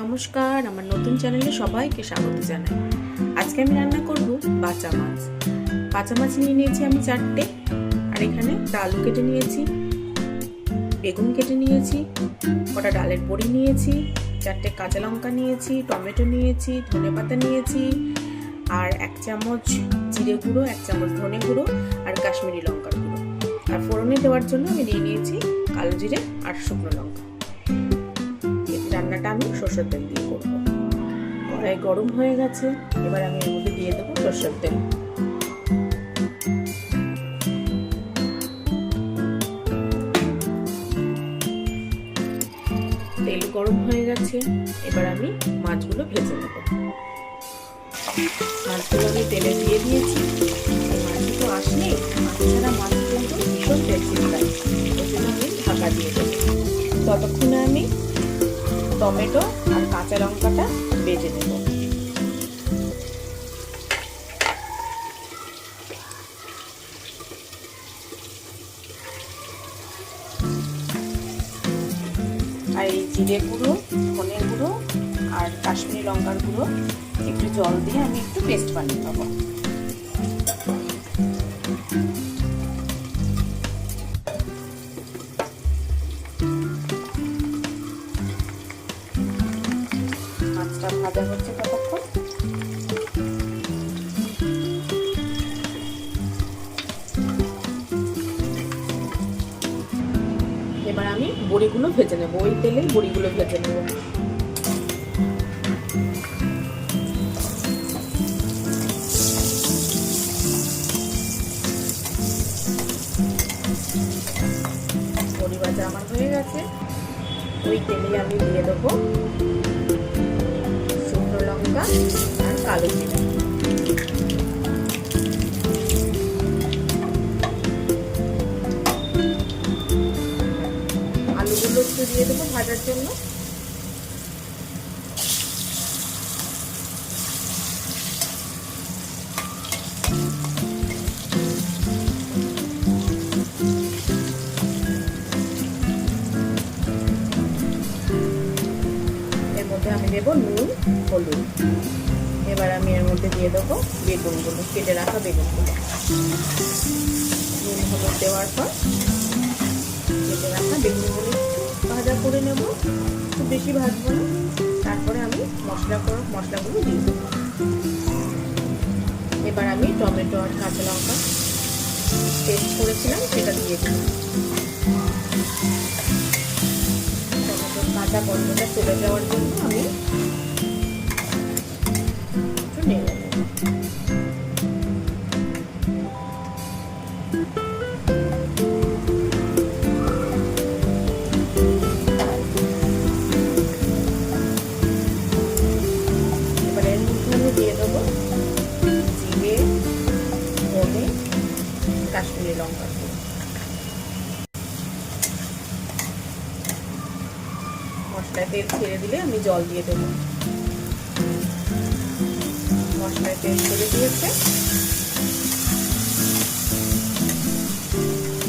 নমস্কার, আমার নতুন চ্যানেলে সবাইকে স্বাগত জানাই। আজকে আমি রান্না করব বাঁচা মাছ। বাঁচা মাছ নিয়ে নিয়েছি আমি 4টে, আর এখানে একটা আলু কেটে নিয়েছি, বেগুন কেটে নিয়েছি, কটা ডালের বড়ি নিয়েছি, 4টে কাঁচা লঙ্কা নিয়েছি, টমেটো নিয়েছি, ধনেপাতা নিয়েছি, আর 1 চামচ জিরে গুঁড়ো, 1 চামচ ধনে গুঁড়ো, আর কাশ্মীরি লঙ্কার গুঁড়ো। আর ফোড়নে দেওয়ার জন্য আমি নিয়ে নিয়েছি কালো জিরে আর শুকনো লঙ্কা। রান্নাটা আমি সরষের তেল দিয়ে করবো। কড়াই গরম হয়ে গেছে, এবার আমি এর মধ্যে দিয়ে দেবো সরষের তেল। তেল গরম হয়ে গেছে, এবার আমি মাছগুলো ভেজে নেব। মাছগুলো আমি তেলে দিয়ে দিয়েছি। মাছ তো আসেনি, মাছ ছাড়া মাছ কিন্তু ভীষণ টেস্টি হয়, ওই জন্য আমি ঢাকা দিয়ে দেবো। ততক্ষণে আমি টমেটো আর কাঁচা লঙ্কাটা বেটে নেব। আর এই জিরে গুঁড়ো, ধনে গুঁড়ো আর কাশ্মীরি লঙ্কার গুঁড়ো একটু জল দিয়ে আমি একটু পেস্ট বানিয়ে নেবো। মাছটা ভাজা হচ্ছে ততক্ষণ। এবার আমি বড়িগুলো ভেজে নেবো, ওই তেলেই বড়িগুলো ভেজে নেবো। বড়ি ভাজা আমার হয়ে গেছে, ওই তেলেই আমি দিয়ে দেবো শুকনো লঙ্কা আর কালো জিরা। আলুগুলো একটু দিয়ে দেবো ভাজার জন্য। এর মধ্যে আমি দেবো নুন, হলুদ। এবার আমি এর মধ্যে দিয়ে দেবো বেগুনগুলো, কেটে রাখা বেগুনগুলো। নুন হলুদ দেওয়ার পর কেটে রাখা বেগুনগুলো ভাজা করে নেব, খুব বেশি ভাজবো না। তারপরে আমি মশলাগুলো দিয়ে দেবো। এবার আমি টমেটো আর কাঁচা লঙ্কা পেস্ট করেছিলাম সেটা দিয়ে দেবো। টমেটোর কাঁচা গন্ধটা চলে যাওয়ার জন্য আমি একটু নেড়ে নেব। দিয়ে দেবো জিরে, ধনে, কাশ্মীরি লঙ্কা। মশলায় তেল ছেড়ে দিলে আমি জল দিয়ে দেবো। মশলায় তেল ছেড়ে দিয়েছে,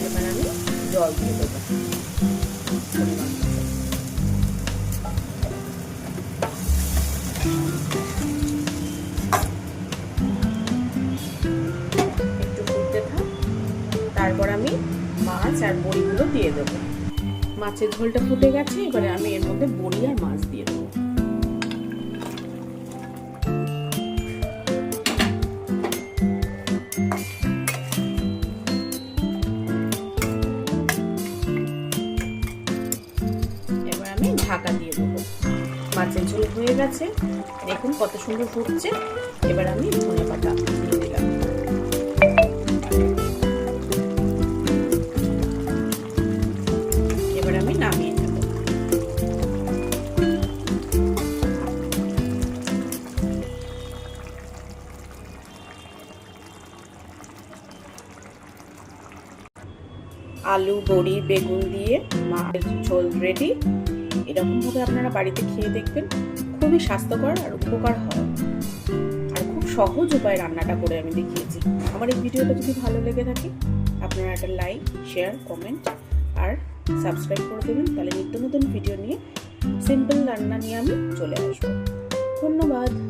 এবার আমি জল দিয়ে দেবো পরিমাণ মতো। তারপর আমি মাছ আর বড়িগুলো দিয়ে দেবো। মাছের ঝোলটা ফুটে গেছে, এবারে আমি এর মধ্যে বড়ি আর মাছ দিয়ে দেবো। এবার আমি ঢাকা দিয়ে দেবো। মাছের ঝোল হয়ে গেছে, দেখুন কত সুন্দর ফুটছে। এবার আমি ধনেপাতা দিয়ে দিলাম। নামিয়ে নেব। আলু, বড়ি, বেগুন দিয়ে মাছের ঝোল রেডি। এরকম ভাবে আপনারা বাড়িতে খেয়ে দেখবেন, খুবই স্বাস্থ্যকর আর উপকার হয়, আর খুব সহজ উপায়ে রান্নাটা করে আমি দেখিয়েছি। আমার এই ভিডিওটা যদি ভালো লেগে থাকে আপনারা একটা লাইক, শেয়ার, কমেন্ট আর সাবস্ক্রাইব করে দেবেন, তাহলে নিত্য নতুন ভিডিও নিয়ে সিম্পল রান্না নিয়ে আমি চলে আসবো। ধন্যবাদ।